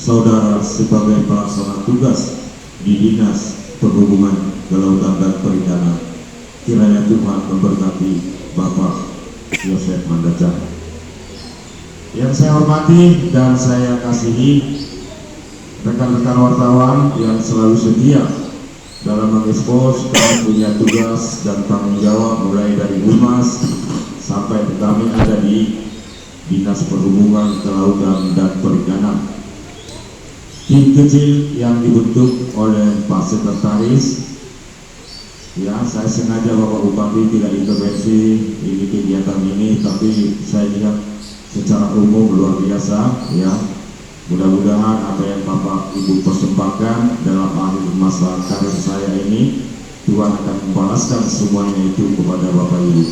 saudara sebagai pelaksana tugas di Dinas Perhubungan Kelautan dan Perikanan. Kiranya Tuhan memberkati Bapak Yosef Mandaca. Yang saya hormati dan saya kasihi rekan-rekan wartawan yang selalu setia dalam mengekspos kami punya tugas dan tanggung jawab, mulai dari humas sampai kami ada di Dinas Perhubungan Kelautan dan Perikanan. Tim kecil yang dibentuk oleh Pak Sekretaris, ya, saya sengaja Bapak Bupati tidak intervensi ini kegiatan ini, tapi saya lihat secara umum luar biasa, ya. Mudah-mudahan apa yang Bapak Ibu persembahkan dalam akhir masa karir saya ini, Tuhan akan membalaskan semuanya itu kepada Bapak Ibu.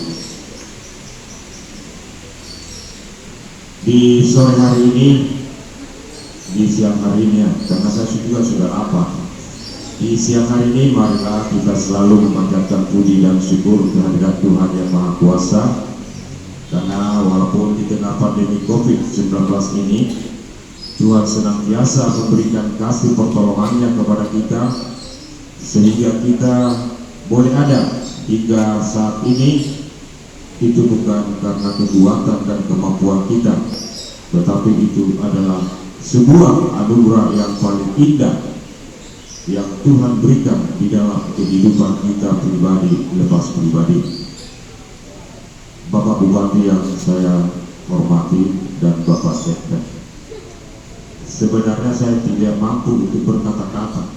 Di sore hari ini, di siang hari ini, karena saya juga sudah apa. Di siang hari ini, marilah kita selalu memanjatkan puji dan syukur kehadirat Tuhan yang Maha Kuasa, karena walaupun di tengah pandemi COVID-19 ini, Tuhan senantiasa memberikan kasih pertolongannya kepada kita, sehingga kita boleh ada hingga saat ini. Itu bukan karena kekuatan dan kemampuan kita, tetapi itu adalah sebuah anugerah yang paling indah yang Tuhan berikan di dalam kehidupan kita pribadi lepas pribadi. Bapak Bupati yang saya hormati dan Bapak Sekda, sebenarnya saya tidak mampu untuk berkata-kata.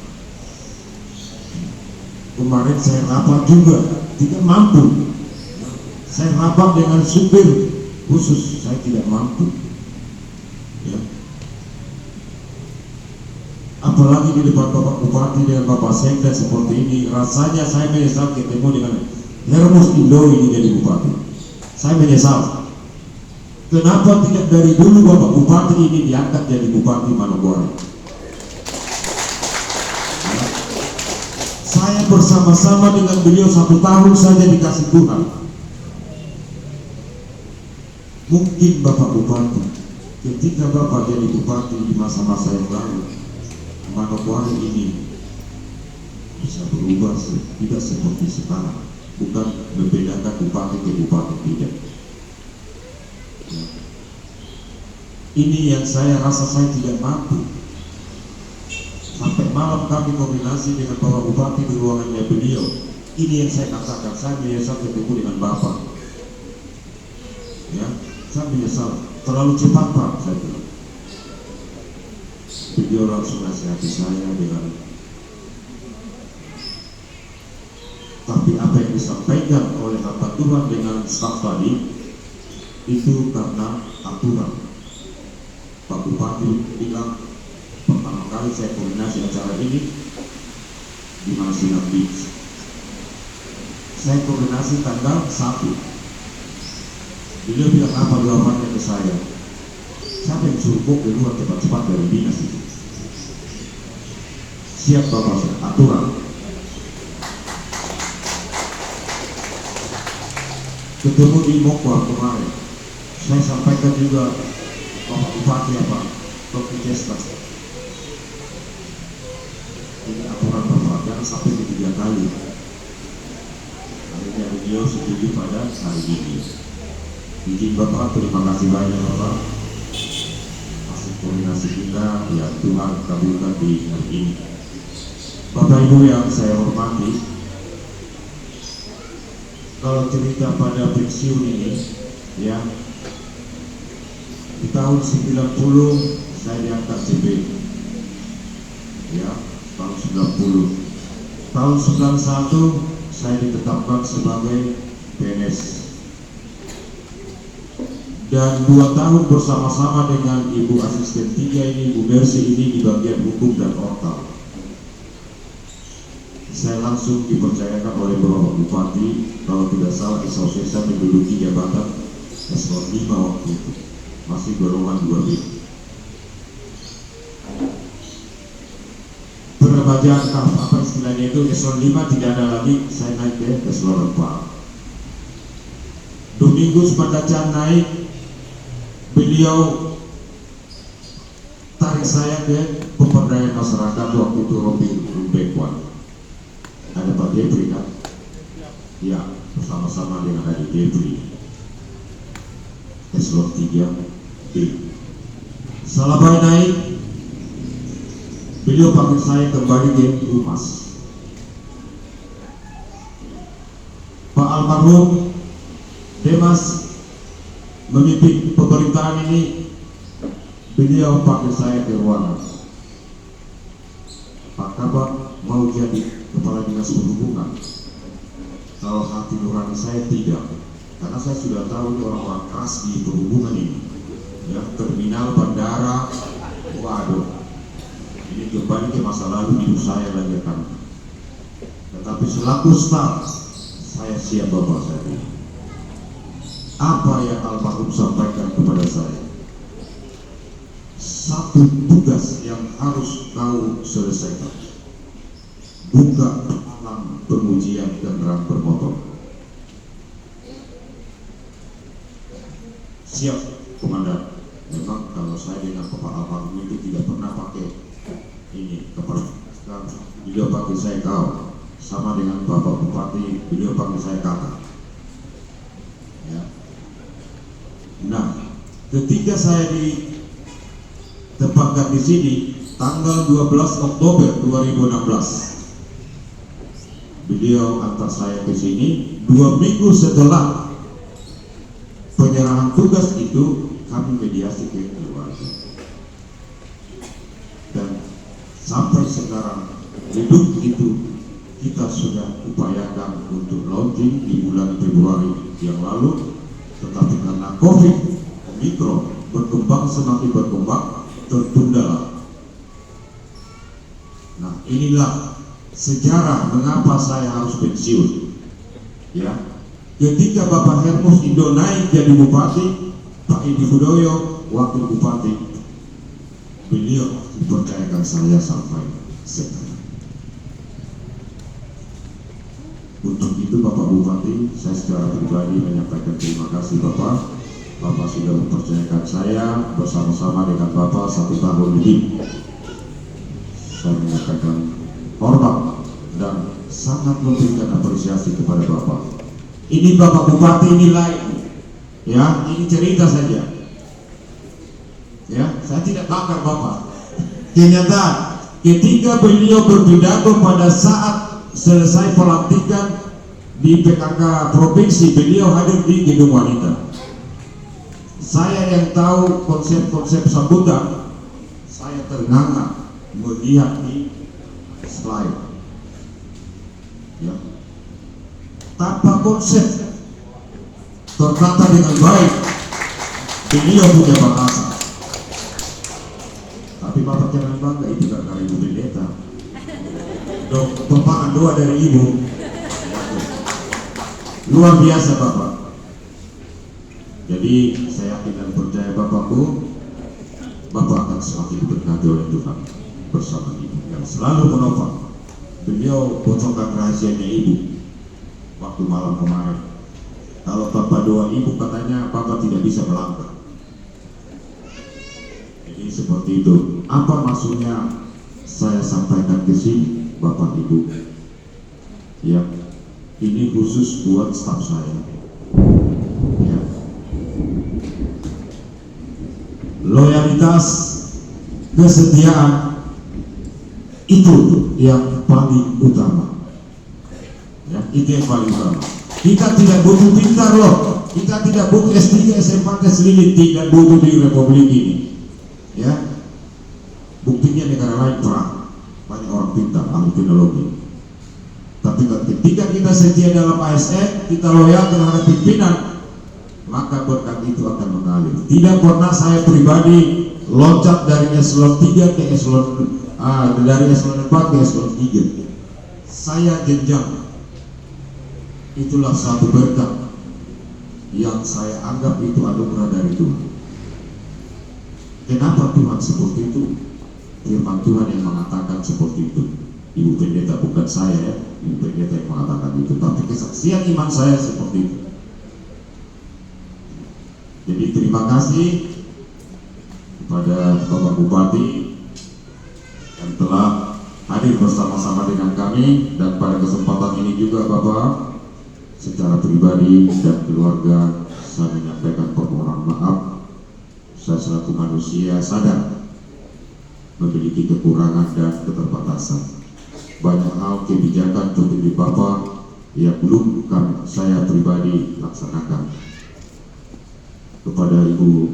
Kemarin saya rapat juga tidak mampu. Saya rapat dengan supir khusus, saya tidak mampu, ya. Apalagi di depan Bapak Bupati dengan Bapak Sekda seperti ini, rasanya saya menyesal ketemu dengan Hermus Indo ini jadi Bupati. Saya menyesal. Kenapa tidak dari dulu Bapak Bupati ini diangkat jadi Bupati Manokwari? Ya. Saya bersama-sama dengan beliau 1 tahun saja dikasih Tuhan. Mungkin Bapak Bupati, ketika Bapak jadi Bupati di masa-masa yang lalu, Manokwari ini bisa berubah tidak seperti sekarang. Bukan membedakan bupati ke bupati, tidak. Ya. Ini yang saya rasa saya tidak mampu. Sampai malam kami koordinasi dengan Bapak Bupati di ruangannya beliau. Ini yang saya katakan, saya menyesal ketemu dengan Bapak. Ya, saya menyesal, terlalu cepat Pak, saya bilang. Beliau langsung nasihati saya dengan, tapi apa yang disampaikan oleh hamba Tuhan dengan staf tadi itu karena aturan. Pak Bupati bilang, pertama kali saya koordinasi acara ini di Marsilang Beach, saya koordinasi tanggal 1. Beliau bilang apa jawabannya ke saya? Siapa yang suruh kok keluar cepat-cepat dari dinas itu? Siap Bapak, aturan. Ketemu di Mokwar kemarin, saya sampaikan juga Bapak Bupati apa, Dr. Jesta. Ini aturan Bapak, jangan sampai ke 3 kali. Akhirnya beliau setuju pada hari ini. Izin Bapak, terima kasih banyak Bapak. Hasil koordinasi kita, ya Tuhan kabulkan di hari ini. Bapak Ibu yang saya hormati, kalau cerita pada pensiun ini, ya, di tahun 90 saya diangkat CB, ya, tahun 90. Tahun 91 saya ditetapkan sebagai PNS. Dan 2 tahun bersama-sama dengan Ibu Asisten 3 ini, Bu Mercy ini di bagian hukum dan ortal. Saya langsung dipercayakan oleh Bapak Bupati, kalau tidak salah saya menduduki jabatan eselon 5 waktu itu, masih golongan 2B. Peremajaan apa istilahnya itu, eselon 5 tidak ada lagi, saya naik ke eselon 4. Domingus Mandaca naik, beliau tarik menyerahkan saya ke pemberdayaan masyarakat waktu itu Robin Rumbekwan. Ada Pak Depri kan? Ya, bersama-sama dengan Adik Depri. Eselon 3B. Selama naik, beliau panggil saya kembali ke Humas. Pak almarhum Demas memimpin pemerintahan ini, beliau panggil saya ke ruangan. Pak Kabar mau jadi kepala dinas perhubungan. Kalau hati nurani saya tidak, karena saya sudah tahu orang-orang keras di perhubungan ini, ya, terminal, bandara, waduh, ini kembali ke masa lalu hidup saya lagi kan. Tetapi selaku staf, saya siap Bapak saya. Apa yang almarhum sampaikan kepada saya? Satu tugas yang harus kau selesaikan. Buka alam pengujian kendaraan bermotor. Siap, Komandan. Memang kalau saya dengan Bapak almarhum itu tidak pernah pakai ini kepala. Sekarang beliau panggil saya kau. Sama dengan Bapak Bupati, beliau panggil saya kakak. Ya. Nah, ketika saya ditempatkan di sini tanggal 12 Oktober 2016. Beliau antar saya ke sini 2 minggu setelah penyerahan tugas itu, kami mediasi ke keluarga. Dan sampai sekarang hidup itu kita sudah upayakan untuk launching di bulan Februari yang lalu, tetapi karena COVID, Omikron berkembang semakin berkembang, tertunda. Nah, inilah sejarah mengapa saya harus pensiun. Ya, ketika Bapak Hermus Indo naik jadi bupati, Pak Edi Budoyo wakil bupati, beliau dipercayakan saya sampai sekarang. Untuk itu Bapak Bupati, saya secara pribadi menyampaikan terima kasih Bapak. Bapak sudah mempercayakan saya bersama-sama dengan Bapak 1 tahun lebih. Saya menyampaikan hormat dan sangat memberikan apresiasi kepada Bapak. Ini Bapak Bupati nilai, ya, ini cerita saja. Ya, saya tidak bakar Bapak. Kenyataan, ketika beliau berpidato pada saat selesai pelantikan di PKK provinsi, beliau hadir di Gedung Wanita. Saya yang tahu konsep-konsep sambutan, saya ternganga melihat di slide. Ya. Tanpa konsep tertata dengan baik, beliau punya bahasa. Tapi Bapak jangan bangga, itu karena Ibu Pendeta. Tumpangan doa dari Ibu. Luar biasa Bapak. Jadi saya yakin dan percaya Bapakku, Bapak akan semakin diberkati oleh Tuhan bersama Ibu yang selalu menopang. Beliau bocorkan rahasianya Ibu waktu malam kemarin. Kalau tanpa doa Ibu katanya Bapak tidak bisa melangkah. Jadi seperti itu. Apa maksudnya saya sampaikan ke sini, Bapak Ibu? Ya, ini khusus buat staf saya. Ya. Loyalitas, kesetiaan itu yang paling utama. Ya, itu yang paling utama. Kita tidak butuh pintar loh. Kita tidak butuh S3, SMA, tes lilit, tidak butuh di Republik ini. Ya, buktinya negara lain perang, banyak orang pintar, ahli teknologi. Tapi ketika kita setia dalam ASN, kita loyal terhadap pimpinan, maka berkat itu akan mengalir. Tidak pernah saya pribadi loncat dari eselon 3 ke eselon dari eselon 4 ke eselon 3. Saya jenjang. Itulah satu berkat yang saya anggap itu anugerah dari Tuhan. Kenapa Tuhan seperti itu? Firman Tuhan yang mengatakan seperti itu. Ibu Pendeta, bukan saya ya, Ibu Pendeta yang mengatakan itu, tapi kesaksian iman saya seperti itu. Jadi terima kasih kepada Bapak Bupati dan telah hadir bersama-sama dengan kami. Dan pada kesempatan ini juga Bapak, secara pribadi dan keluarga, saya menyampaikan permohonan maaf. Saya selaku manusia sadar memiliki kekurangan dan keterbatasan. Banyak hal kebijakan untuk diri Bapak yang belum saya pribadi laksanakan. Kepada Ibu,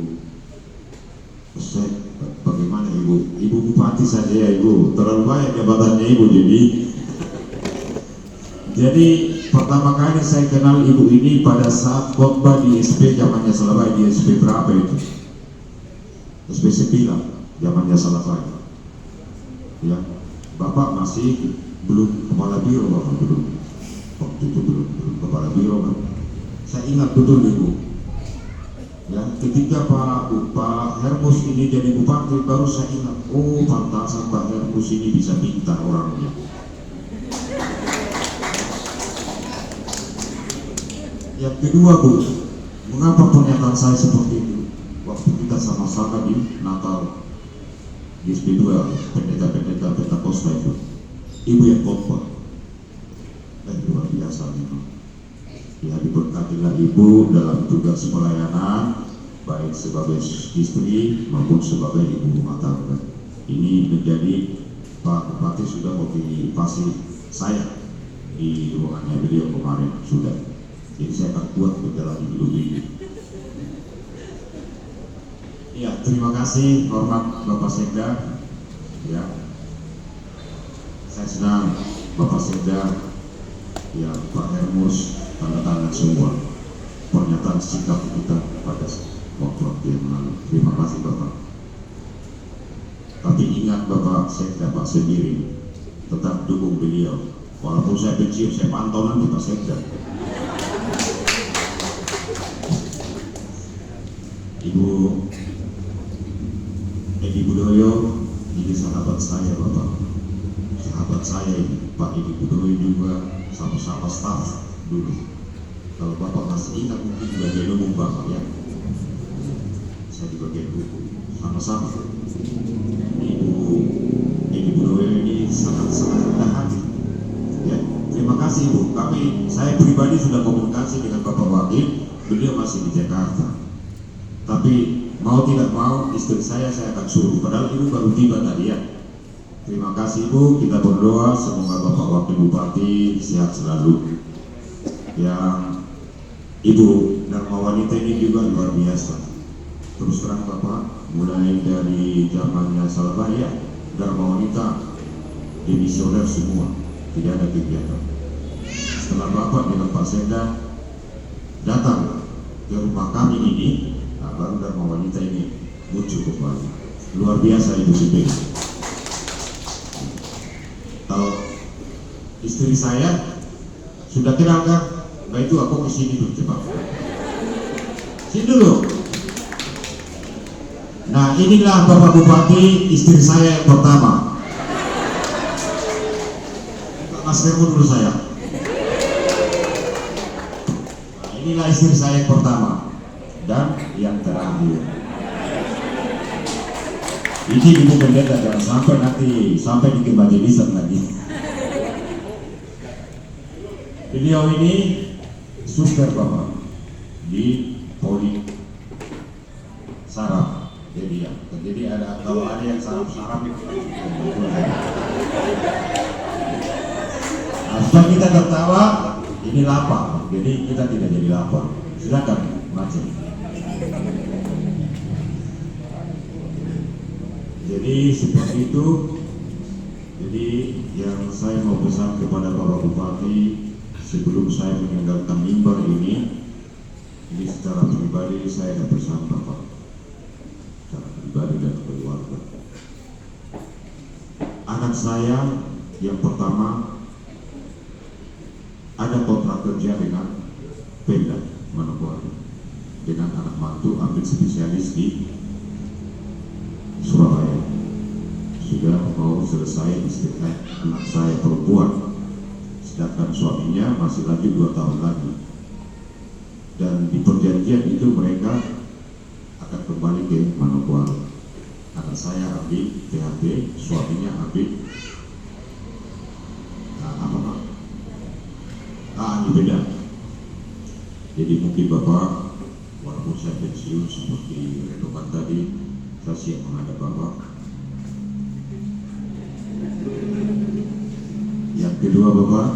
bagaimana Ibu Bupati saja ya Ibu, terlalu banyak jabatannya Ibu. Jadi pertama kali saya kenal Ibu ini pada saat khotbah di SP zamannya Salabaya, di SP berapa itu? SP 9 zamannya Salabaya. Ya, Bapak masih belum kepala biro, Bapak belum. Waktu itu belum kepala biro kan. Saya ingat betul Ibu. Ya, ketika Pak Hermus ini jadi bupati, baru saya ingat, oh pantasan Pak Hermus ini bisa pintar orangnya. Yang kedua Bu, mengapa pernyataan saya seperti itu? Waktu kita sama-sama di Natal di SP2, pendeta-pendeta Pentakosta itu, Ibu yang khotbah, luar biasa memang. Ya, diberkatilah Ibu dalam tugas pelayanan, baik sebagai istri maupun sebagai ibu rumah tangga. Ini menjadi Pak Bupati sudah motivasi saya di ruangannya beliau kemarin sudah. Jadi saya akan kuat menjalani hidup ini. Ya, terima kasih hormat Bapak Sekda. Ya, saya senang Bapak Sekda, ya Pak Hermus, tanda tangan semua pernyataan sikap kita pada waktu yang lalu. Terima kasih Bapak. Tapi ingat Bapak Sekda, Pak sendiri tetap dukung beliau. Walaupun saya pensiun, saya pantau nanti Pak Sekda. Ibu Edi Budoyo ini sahabat saya Bapak, sahabat saya ini Pak Edi Budoyo juga sama-sama staf dulu. Kalau Bapak masih ingat mungkin di bagian umum Bapak ya, saya di bagian hukum sama-sama. Ibu Edi Budoyo ini sangat-sangat rendah hati. Ya, terima kasih Ibu. Saya pribadi sudah komunikasi dengan Bapak Wakil, beliau masih di Jakarta. Tapi mau tidak mau istri saya akan suruh, padahal Ibu baru tiba tadi ya. Terima kasih Ibu, kita berdoa semoga Bapak Wakil Bupati sehat selalu. Yang Ibu Dharma Wanita ini juga luar biasa. Terus terang Bapak, mulai dari zamannya Salabaya, Dharma Wanita dimisioner semua, tidak ada kegiatan. Setelah Bapak dengan Pak Sekda datang ke rumah kami ini, baru Dharma Wanita ini muncul kembali. Luar biasa Ibu Sibel. Kalau istri saya sudah kenal kan, nah itu aku kesini dulu coba. Sini dulu. Nah inilah Bapak Bupati, istri saya yang pertama. Buka maskermu dulu saya. Nah inilah istri saya yang pertama. Dan yang terakhir, ini Ibu Pendeta, jangan sampai nanti sampai di kemajelisan lagi. Beliau ini suster Bapak di Poli Saraf. Jadi ada, kalau ada yang saraf-saraf itu. Nah, supaya kita tertawa, ini lapar. Jadi kita tidak jadi lapar. Silakan macam. Jadi seperti itu. Jadi yang saya mau pesan kepada Bapak Bupati sebelum saya meninggalkan mimbar ini secara pribadi saya ada pesan Bapak, secara pribadi dan keluarga. Anak saya yang pertama ada kontrak kerja dengan Pemda Manokwari, dengan anak mantu ambil spesialis di Surabaya. Sudah mau selesai istiqlal anak saya perempuan, sedangkan suaminya masih lanjut 2 tahun lagi. Dan di perjanjian itu mereka akan kembali ke Manokwari. Anak saya ambil THT, suaminya ambil apa Pak? Ini beda. Jadi mungkin Bapak, walaupun saya pensiun seperti redokan tadi, saya siap menghadap Bapak. Yang kedua Bapak,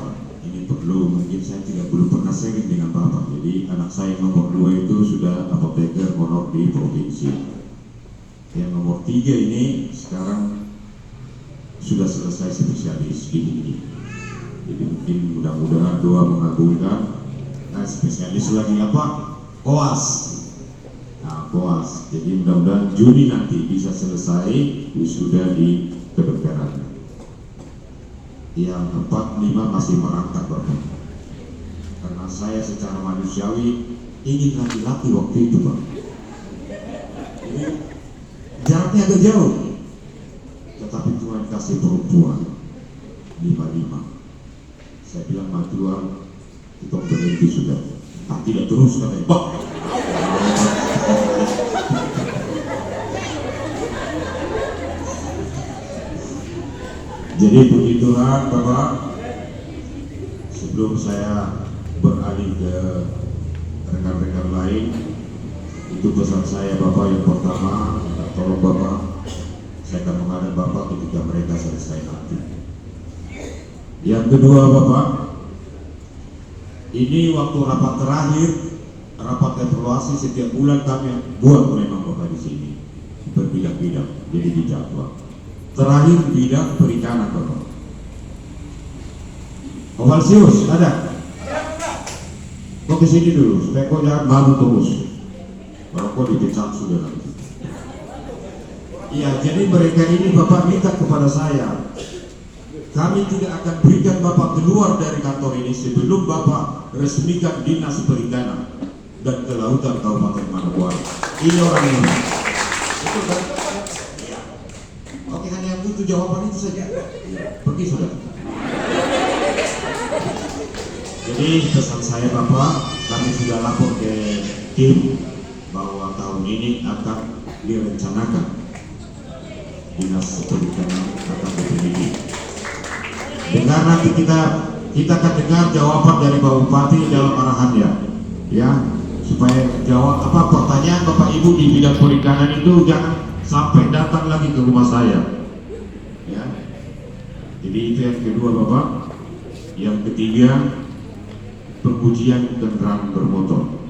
ini perlu, mungkin saya belum pernah sharing dengan Bapak. Jadi anak saya yang nomor 2 itu sudah apoteker honor di provinsi. Yang nomor 3 ini sekarang sudah selesai spesialis di ini. Jadi mungkin mudah-mudahan doa mengabulkan. Nah, spesialis lagi apa? Koas. Nah, koas. Jadi mudah-mudahan Juni nanti bisa selesai wisuda di kedokteran. Yang 4-5 masih merangkak Bapak. Karena saya secara manusiawi ingin laki-laki waktu itu Pak. Jadi jaraknya agak jauh. Tetapi Tuhan kasih perempuan 5-5. Saya bilang sama Tuhan, kita berhenti sudah. Tidak terus katanya. Pak. Jadi puji Tuhan Bapak, sebelum saya beralih ke rekan-rekan lain, itu pesan saya Bapak yang pertama, tolong Bapak, saya akan menghadap Bapak ketika mereka selesai nanti. Yang kedua Bapak, ini waktu rapat terakhir, rapat evaluasi setiap bulan kami buat memang Bapak di sini berbidang-bidang, jadi dijadwal. Terakhir bidang perikanan Bapak. Ovalsius ada? Kok kesini dulu, supaya kau jangan malu terus. Kalau kau dipecat sudah nanti. Iya, jadi mereka ini Bapak minta kepada saya, kami tidak akan berikan Bapak keluar dari kantor ini sebelum Bapak resmikan Dinas Perikanan dan Kelautan Kabupaten Manokwari. Ini orang ini. Betul kan? Iya. Oke, hanya butuh jawaban itu saja. Pergi sudah. Jadi pesan saya Bapak, kami sudah lapor ke tim bahwa tahun ini akan direncanakan Dinas Perikanan akan dimiliki. Dengar nanti kita akan dengar jawaban dari Pak Bupati dalam arahannya, ya, supaya jawab apa pertanyaan Bapak Ibu di bidang perikanan itu jangan sampai datang lagi ke rumah saya, ya. Jadi itu yang kedua Bapak. Yang ketiga, pengujian kendaraan bermotor.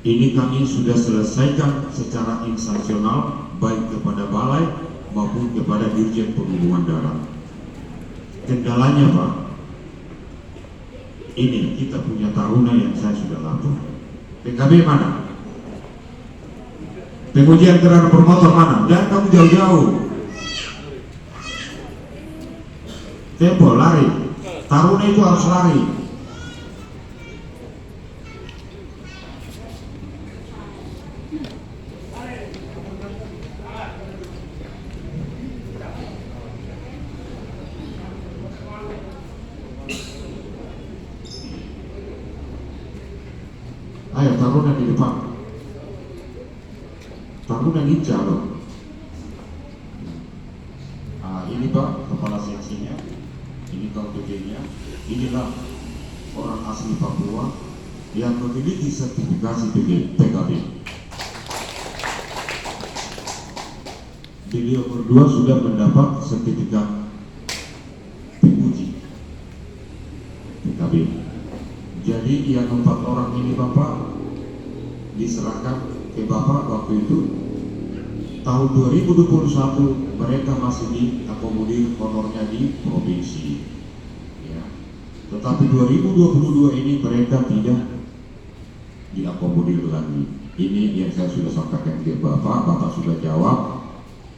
Ini kami sudah selesaikan secara instansional baik kepada balai maupun kepada Dirjen Perhubungan Darat. Kendalanya Pak, ini kita punya taruna yang saya sudah lapor. PKB mana? Pengujian kendaraan bermotor mana? Jangan kamu jauh-jauh. Tempo lari. Taruna itu harus lari. Ayo taruna di depan. Taruna ninja loh. Ini Pak, kepala seksinya. Ini KPG-nya. Inilah orang asli Papua yang memiliki sertifikasi PKB. Beliau berdua sudah mendapat sertifikat penguji PKB. Jadi yang 4 orang ini Bapak diserahkan ke Bapak waktu itu tahun 2021 mereka masih diakomodir honornya di provinsi, ya. Tetapi 2022 ini mereka tidak diakomodir lagi. Ini yang saya sudah sampaikan ke Bapak. Bapak sudah jawab.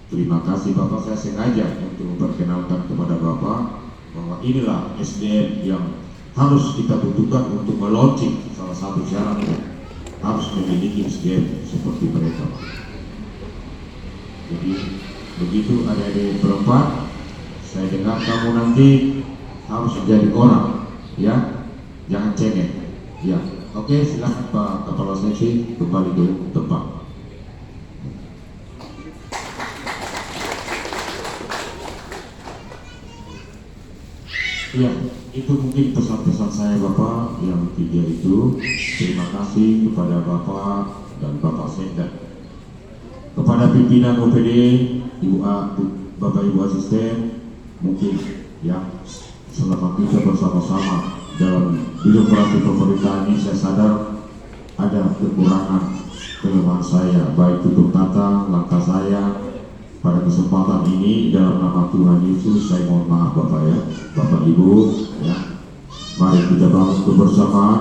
Terima kasih Bapak. Saya sengaja untuk memperkenalkan kepada Bapak bahwa inilah SDM yang harus kita butuhkan untuk meluncing. Salah satu syarat harus memiliki SDM seperti mereka. Jadi begitu adik-adik perempuan, saya dengar kamu nanti harus jadi orang, ya, jangan cengeng, ya. Oke, silakan Pak Kepala Seksi kembali ke tempat. Ya, itu mungkin pesan-pesan saya Bapak yang tiga itu. Terima kasih kepada Bapak dan Bapak Sekda, kepada pimpinan OPD, Ibu A, Bapak Ibu Asisten, mungkin ya selama kita bersama-sama dalam birokrasi pemerintahan ini, saya sadar ada kekurangan, kelemahan saya, baik tutur kata, langkah saya. Pada kesempatan ini dalam nama Tuhan Yesus saya mohon maaf Bapak ya, Bapak Ibu ya. Mari kita bangun kebersamaan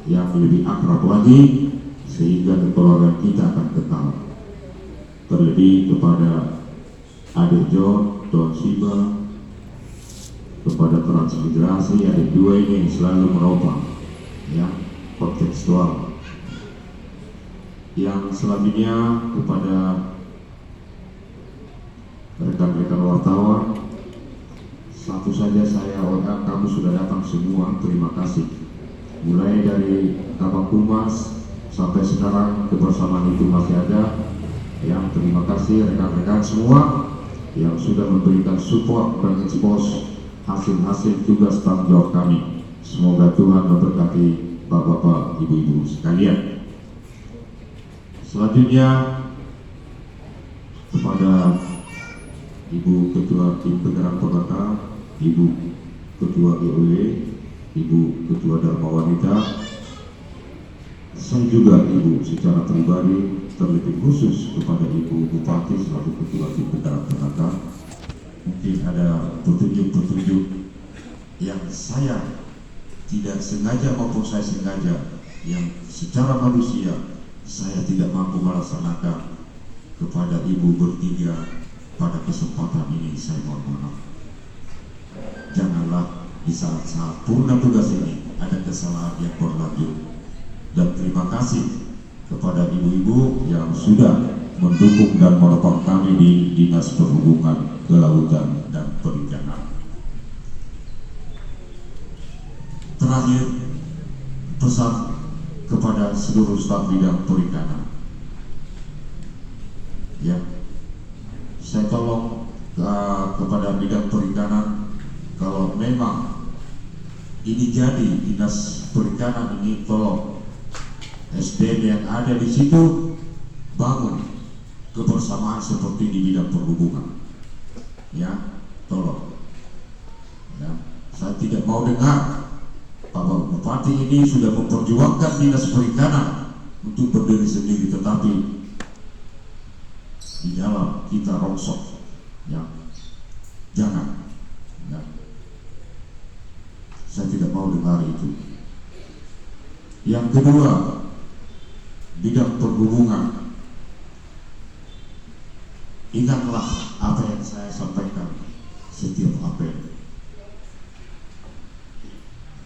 yang lebih akrab lagi sehingga kekeluargaan kita akan kekal. Terlebih kepada adik John, Don Siba, kepada transmigrasi adik dua ini yang selalu menopang ya, kontekstual. Yang selanjutnya kepada rekan-rekan wartawan, satu saja saya WA, kamu sudah datang semua, terima kasih. Mulai dari Kabak Humas sampai sekarang kebersamaan itu masih ada. Yang terima kasih rekan-rekan semua yang sudah memberikan support dan expose hasil-hasil tugas tanggung jawab kami. Semoga Tuhan memberkati Bapak-bapak, Ibu-ibu sekalian. Selanjutnya kepada Ibu Ketua Tim Penggerak PKK, Ibu Ketua IOW, Ibu Ketua Dharma Wanita, saya juga Ibu secara pribadi, terlebih khusus kepada Ibu Bupati selaku Ketua Tim Penggerak PKK. Mungkin ada petunjuk-petunjuk yang saya tidak sengaja maupun saya sengaja, yang secara manusia saya tidak mampu melaksanakan kepada Ibu bertiga. Pada kesempatan ini saya mohon maaf. Janganlah di saat-saat purna tugas ini ada kesalahan yang berlanjut. Dan terima kasih kepada ibu-ibu yang sudah mendukung dan menopang kami di Dinas Perhubungan, Kelautan dan Perikanan. Terakhir, pesan kepada seluruh staf bidang perikanan. Ya, saya tolong kepada bidang perikanan, kalau memang ini jadi Dinas Perikanan ini, tolong SDM yang ada di situ bangun kebersamaan seperti di bidang perhubungan. Ya, tolong. Ya, saya tidak mau dengar Bapak Bupati ini sudah memperjuangkan Dinas Perikanan untuk berdiri sendiri, tetapi di dalam kita rongsok, ya, jangan, ya. Saya tidak mau dengar itu. Yang kedua, bidang perhubungan, ingatlah apa yang saya sampaikan setiap apel.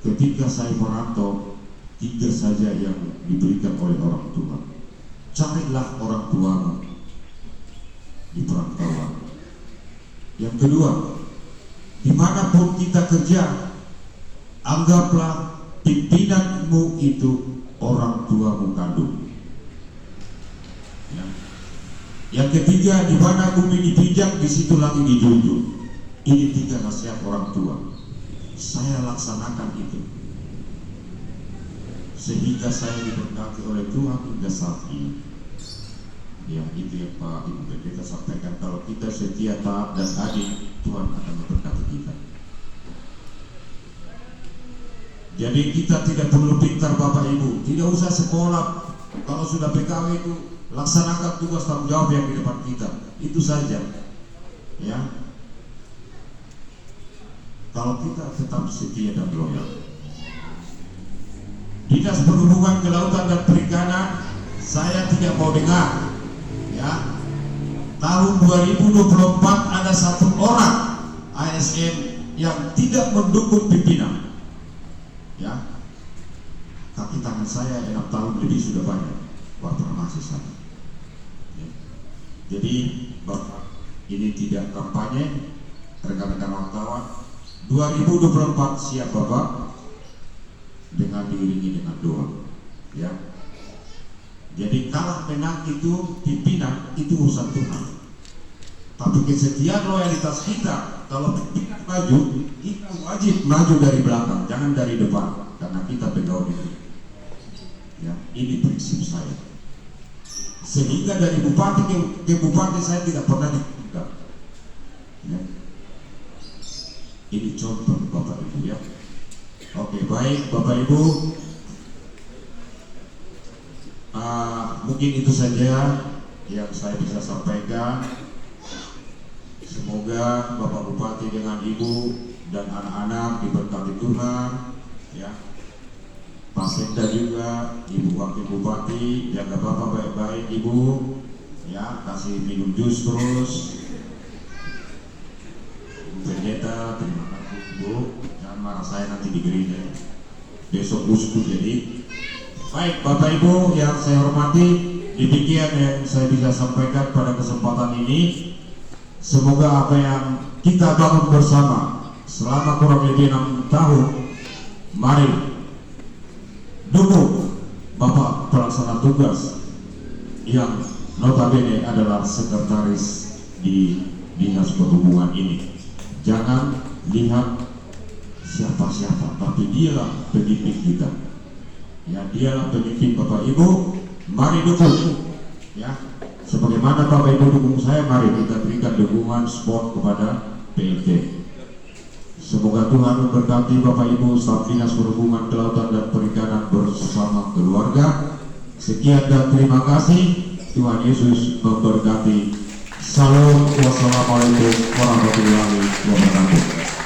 Ketika saya merantau, 3 saja yang diberikan oleh orang tua. Carilah orang tuamu di perantauan. Yang kedua, dimanapun kita kerja, anggaplah pimpinanmu itu orang tuamu kandung. Ya. Yang ketiga, di mana bumi dipijak, di situ langit dijunjung. Ini 3 nasihat orang tua. Saya laksanakan itu sehingga saya diberkati oleh Tuhan hingga saat ini. Ya, itu yang Pak Ibu Pendeta sampaikan. Kalau kita setia, taat dan adil, Tuhan akan memberkati kita. Jadi kita tidak perlu pintar Bapak Ibu, tidak usah sekolah. Kalau sudah PKW itu laksanakan tugas tanggung jawab yang di depan kita, itu saja. Ya, kalau kita tetap setia dan loyal. Dinas Perhubungan, Kelautan dan Perikanan, saya tidak mau dengar. Ya, tahun 2024 ada 1 orang ASN yang tidak mendukung pimpinan. Ya, kaki tangan saya 6 tahun lebih sudah banyak, waktu masih sama. Ya. Jadi Bapak, ini tidak kampanye, rekan-rekan wartawan. 2024 siap Bapak, dengan diiringi dengan doa. Ya. Jadi kalah menang itu pimpinan, itu urusan Tuhan. Tapi kesetiaan loyalitas kita, kalau kita maju, kita wajib maju dari belakang, jangan dari depan, karena kita pegawai itu. Ya, ini prinsip saya. Sehingga dari bupati ke bupati saya tidak pernah ditinggal. Ya. Ini contoh Bapak Ibu ya. Oke, baik Bapak Ibu. Mungkin itu saja yang saya bisa sampaikan. Semoga Bapak Bupati dengan Ibu dan anak-anak diberkati Tuhan ya. Pak Sekda juga, Ibu Wakil Bupati, jaga Bapak baik-baik Ibu ya, kasih minum jus terus. Ibu Pendeta, terima kasih Ibu, jangan marah saya nanti di gereja besok uskup. Jadi baik Bapak Ibu yang saya hormati, demikian yang saya bisa sampaikan pada kesempatan ini. Semoga apa yang kita bangun bersama selama kurang lebih 6 tahun, mari dukung Bapak Pelaksana Tugas yang notabene adalah sekretaris di Dinas Perhubungan ini. Jangan lihat siapa-siapa, tapi dialah pemimpin kita. Ya, dialah pemimpin Bapak Ibu. Mari dukung ya. Sebagaimana Bapak Ibu dukung saya, mari kita berikan dukungan support kepada PLT. Semoga Tuhan memberkati Bapak Ibu staf Dinas Perhubungan Kelautan dan Perikanan bersama keluarga. Sekian dan terima kasih. Tuhan Yesus memberkati. Salam, wassalamualaikum warahmatullahi wabarakatuh.